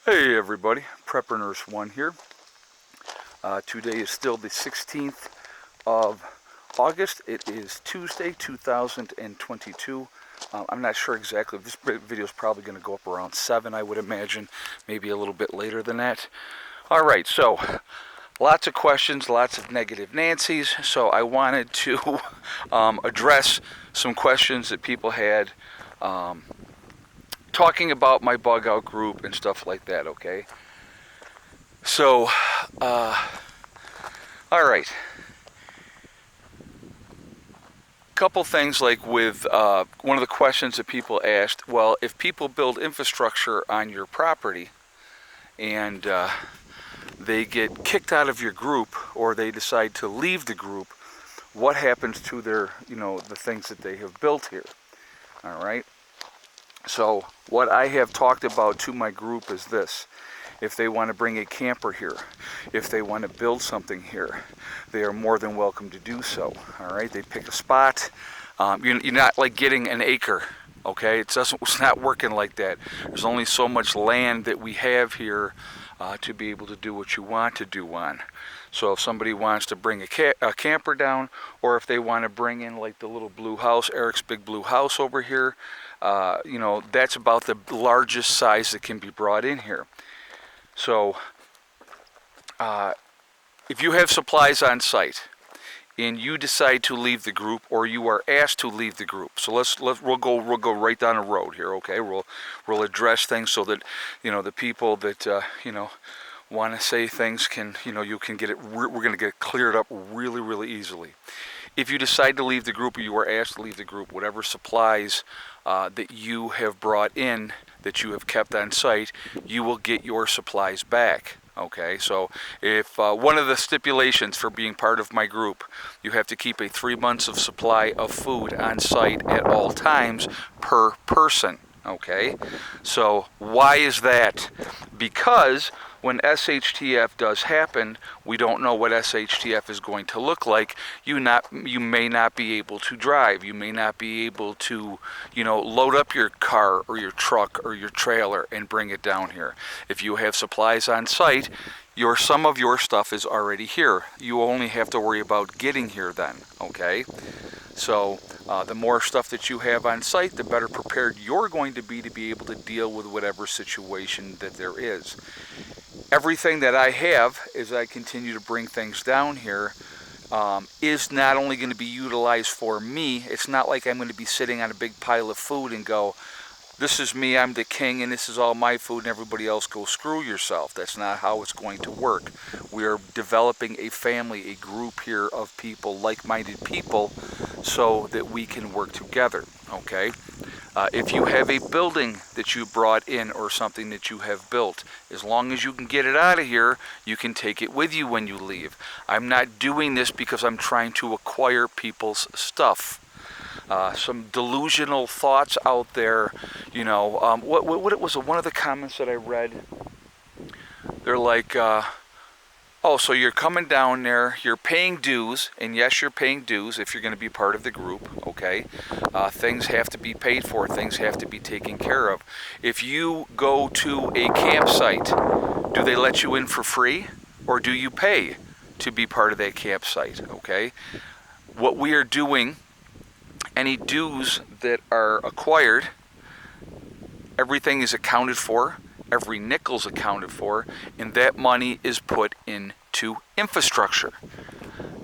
Hey everybody, Prepper Nurse 1 here. Today is still the 16th of August. It is Tuesday, 2022. I'm not sure exactly. This video is probably going to go up around 7, I would imagine. Maybe a little bit later than that. Alright, so lots of questions, lots of negative Nancy's. So I wanted to address some questions that people had talking about my bug out group and stuff like that, okay? So, all right. Couple things like with one of the questions that people asked, well, if people build infrastructure on your property and they get kicked out of your group or they decide to leave the group, what happens to their, the things that they have built here? All right. So what I have talked about to my group is this. If they want to bring a camper here, if they want to build something here, they are more than welcome to do so. All right, they pick a spot. You're not like getting an acre, okay? It's not working like that. There's only so much land that we have here to be able to do what you want to do on. So if somebody wants to bring a camper down, or if they want to bring in like the little blue house, Eric's big blue house over here, that's about the largest size that can be brought in here. So if you have supplies on site and you decide to leave the group, or you are asked to leave the group, so we'll go right down the road here, okay? We'll address things so that the people that want to say things can you can get it. We're going to get it cleared up really easily. If you decide to leave the group, or you are asked to leave the group, whatever supplies that you have brought in, that you have kept on site, you will get your supplies back. Okay, so if one of the stipulations for being part of my group, you have to keep a 3 months of supply of food on site at all times per person. Okay, so why is that? Because when SHTF does happen, we don't know what SHTF is going to look like. You may not be able to drive. You may not be able to, load up your car or your truck or your trailer and bring it down here. If you have supplies on site, some of your stuff is already here. You only have to worry about getting here then, okay? So the more stuff that you have on site, the better prepared you're going to be able to deal with whatever situation that there is. Everything that I have, as I continue to bring things down here, is not only going to be utilized for me. It's not like I'm going to be sitting on a big pile of food and go, this is me, I'm the king, and this is all my food, and everybody else go screw yourself. That's not how it's going to work. We are developing a family, a group here of people, like-minded people, so that we can work together, okay? If you have a building that you brought in or something that you have built, as long as you can get it out of here, you can take it with you when you leave. I'm not doing this because I'm trying to acquire people's stuff. Some delusional thoughts out there, what was one of the comments that I read? They're like, oh, so you're coming down there, you're paying dues, and yes, you're paying dues if you're going to be part of the group, okay? Things have to be paid for, things have to be taken care of. If you go to a campsite, do they let you in for free, or do you pay to be part of that campsite, okay? What we are doing, any dues that are acquired, everything is accounted for. Every nickel's accounted for, and that money is put into infrastructure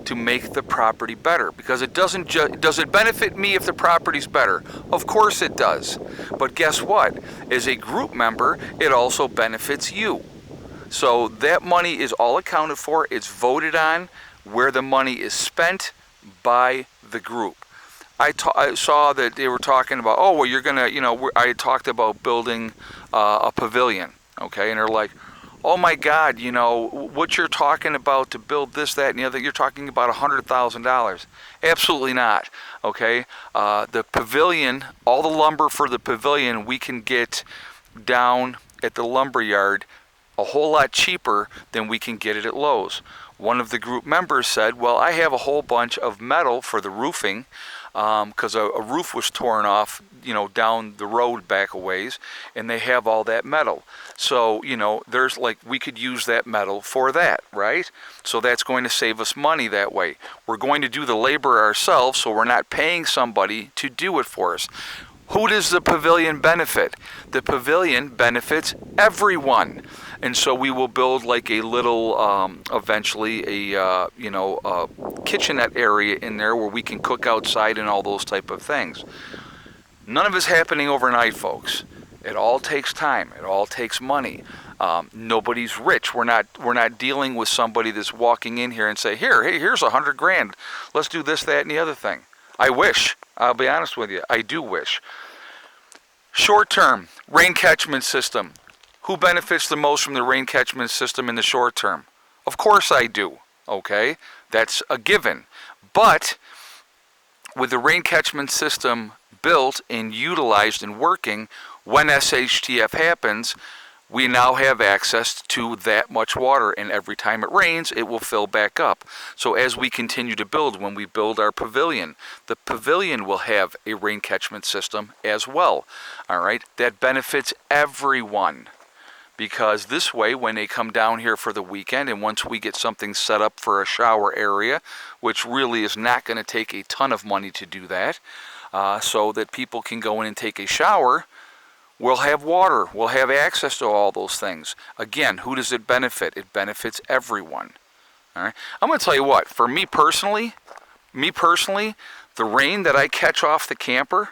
to make the property better. Because it does it benefit me if the property's better? Of course it does. But guess what? As a group member, it also benefits you. So that money is all accounted for. It's voted on where the money is spent by the group. I saw that they were talking about, oh, well, you're going to, I talked about building a pavilion, okay? And they're like, oh, my God, what you're talking about to build this, that, and the other, you're talking about $100,000. Absolutely not, okay? The pavilion, all the lumber for the pavilion, we can get down at the lumber yard a whole lot cheaper than we can get it at Lowe's. One of the group members said, well, I have a whole bunch of metal for the roofing. because a roof was torn off, down the road back a ways, and they have all that metal. So, there's we could use that metal for that, right? So that's going to save us money that way. We're going to do the labor ourselves, so we're not paying somebody to do it for us. Who does the pavilion benefit? The pavilion benefits everyone. And so we will build a little, eventually, a kitchenette area in there where we can cook outside and all those type of things. None of it's happening overnight, folks. It all takes time. It all takes money. Nobody's rich. We're not dealing with somebody that's walking in here and say, here's $100,000. Let's do this, that, and the other thing. I wish. I'll be honest with you. I do wish. Short term, rain catchment system. Who benefits the most from the rain catchment system in the short term? Of course I do. Okay? That's a given. But with the rain catchment system built and utilized and working, when SHTF happens, we now have access to that much water, and every time it rains, it will fill back up. So as we continue to build, when we build our pavilion, the pavilion will have a rain catchment system as well. All right, that benefits everyone, because this way, when they come down here for the weekend, and once we get something set up for a shower area, which really is not going to take a ton of money to do that, so that people can go in and take a shower, we'll have water. We'll have access to all those things. Again, who does it benefit? It benefits everyone. All right. I'm going to tell you what. For me personally, the rain that I catch off the camper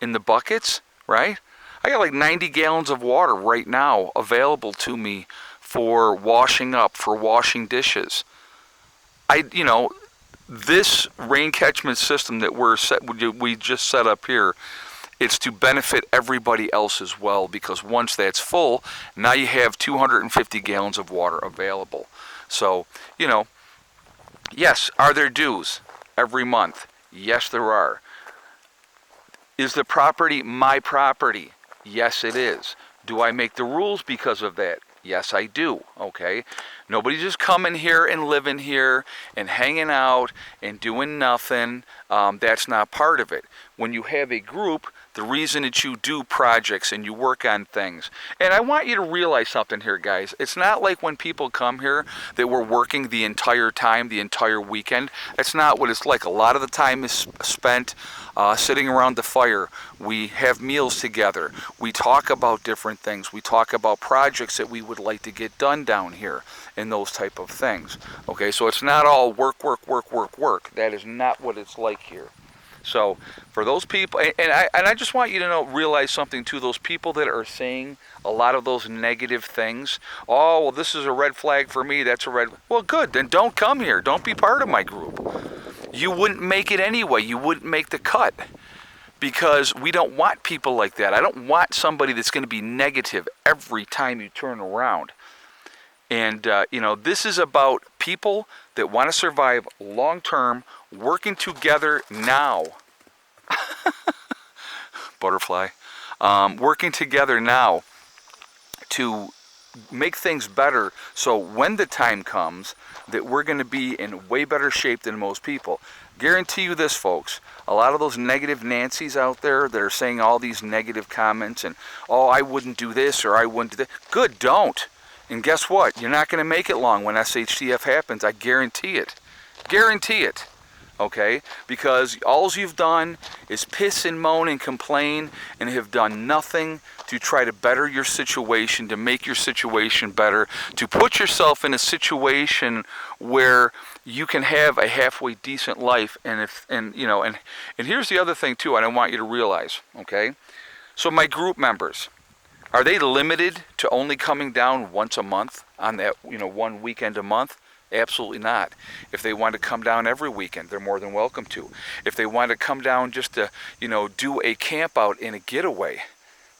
in the buckets, right? I got 90 gallons of water right now available to me for washing up, for washing dishes. This rain catchment system that we just set up here, it's to benefit everybody else as well, because once that's full, now you have 250 gallons of water available. So, yes, are there dues every month? Yes, there are. Is the property my property? Yes, it is. Do I make the rules because of that? Yes, I do. Okay. Nobody's just coming here and living here and hanging out and doing nothing. That's not part of it. When you have a group, the reason that you do projects and you work on things. And I want you to realize something here, guys. It's not like when people come here that we're working the entire time, the entire weekend. That's not what it's like. A lot of the time is spent sitting around the fire. We have meals together. We talk about different things. We talk about projects that we would like to get done down here and those type of things. Okay, so it's not all work, work, work, work, work. That is not what it's like here. So for those people, and I just want you to realize something too, those people that are saying a lot of those negative things, oh, well, this is a red flag for me, that's a red, well, good, then don't come here, don't be part of my group. You wouldn't make it anyway, you wouldn't make the cut, because we don't want people like that. I don't want somebody that's going to be negative every time you turn around. And, this is about people that want to survive long-term, working together now. Butterfly. Working together now to make things better, so when the time comes that we're going to be in way better shape than most people. Guarantee you this, folks. A lot of those negative Nancys out there that are saying all these negative comments and, oh, I wouldn't do this or I wouldn't do that. Good, don't. And guess what? You're not going to make it long when SHTF happens. I guarantee it. Guarantee it. Okay? Because all you've done is piss and moan and complain and have done nothing to try to better your situation, to make your situation better, to put yourself in a situation where you can have a halfway decent life. And here's the other thing too, I want you to realize, okay? So my group members, are they limited to only coming down once a month on that, one weekend a month? Absolutely not. If they want to come down every weekend, they're more than welcome to. If they want to come down just to, do a camp out in a getaway,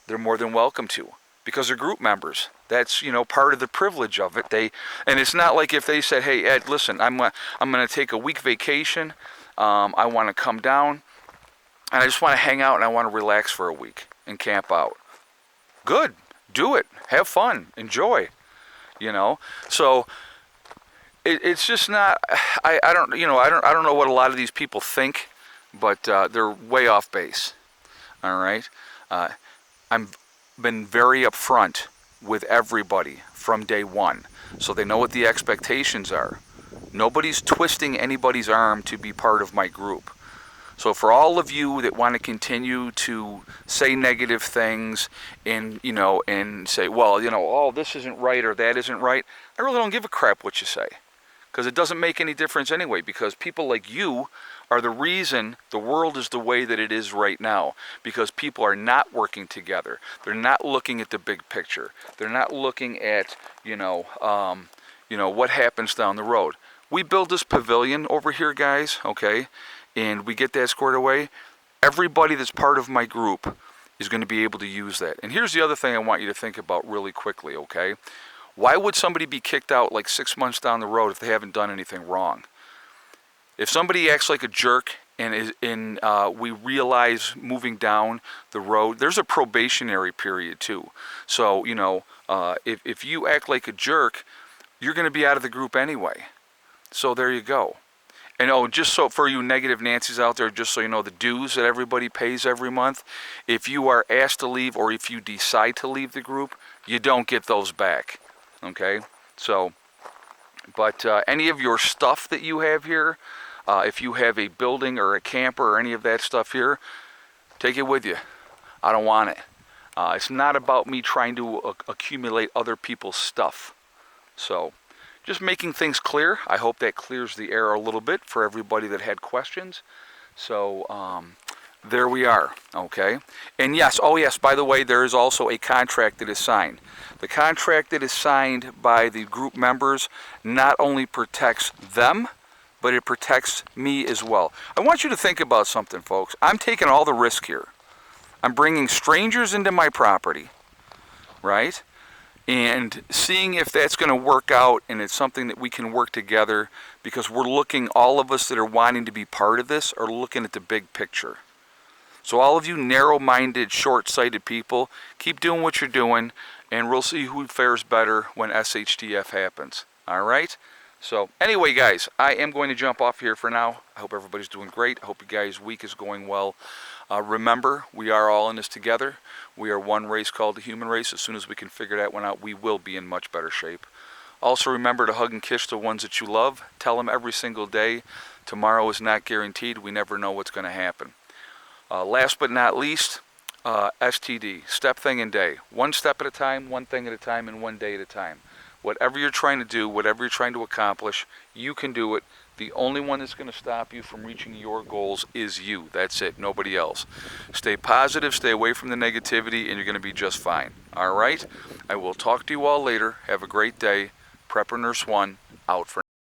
they're more than welcome to, because they're group members. That's, part of the privilege of it. And it's not like if they said, hey, Ed, listen, I'm going to take a week vacation. I want to come down and I just want to hang out and I want to relax for a week and camp out. Good. Do it. Have fun. Enjoy. So it's just not. I don't know what a lot of these people think but they're way off base. All right, I've been very upfront with everybody from day one, so they know what the expectations are. Nobody's twisting anybody's arm to be part of my group. So for all of you that want to continue to say negative things and, and say, well, oh, this isn't right or that isn't right, I really don't give a crap what you say. Because it doesn't make any difference anyway, because people like you are the reason the world is the way that it is right now. Because people are not working together. They're not looking at the big picture. They're not looking at, what happens down the road. We build this pavilion over here, guys, okay? And we get that squared away. Everybody that's part of my group is going to be able to use that. And here's the other thing I want you to think about really quickly, okay? Why would somebody be kicked out like 6 months down the road if they haven't done anything wrong? If somebody acts like a jerk and we realize moving down the road, there's a probationary period too. So, if you act like a jerk, you're going to be out of the group anyway. So there you go. And just so for you negative Nancy's out there, just so you know, the dues that everybody pays every month, if you are asked to leave or if you decide to leave the group, you don't get those back. Okay? So, but any of your stuff that you have here, if you have a building or a camper or any of that stuff here, take it with you. I don't want it. It's not about me trying to accumulate other people's stuff. So, just making things clear. I hope that clears the air a little bit for everybody that had questions. So there we are, okay? And yes, by the way, there is also a contract that is signed. The contract that is signed by the group members not only protects them, but it protects me as well. I want you to think about something, folks. I'm taking all the risk here. I'm bringing strangers into my property, right? And seeing if that's going to work out and it's something that we can work together, because we're looking, all of us that are wanting to be part of this are looking at the big picture. So all of you narrow-minded, short-sighted people, keep doing what you're doing, and we'll see who fares better when SHTF happens. All right? So anyway, guys, I am going to jump off here for now. I hope everybody's doing great. I hope you guys' week is going well. Remember, we are all in this together. We are one race called the human race. As soon as we can figure that one out, we will be in much better shape. Also remember to hug and kiss the ones that you love. Tell them every single day, tomorrow is not guaranteed. We never know what's going to happen. Last but not least, STD, step, thing, and day. One step at a time, one thing at a time, and one day at a time. Whatever you're trying to do, whatever you're trying to accomplish, you can do it. The only one that's going to stop you from reaching your goals is you. That's it, nobody else. Stay positive, stay away from the negativity, and you're going to be just fine. All right? I will talk to you all later. Have a great day. Prepper Nurse 1, out for now.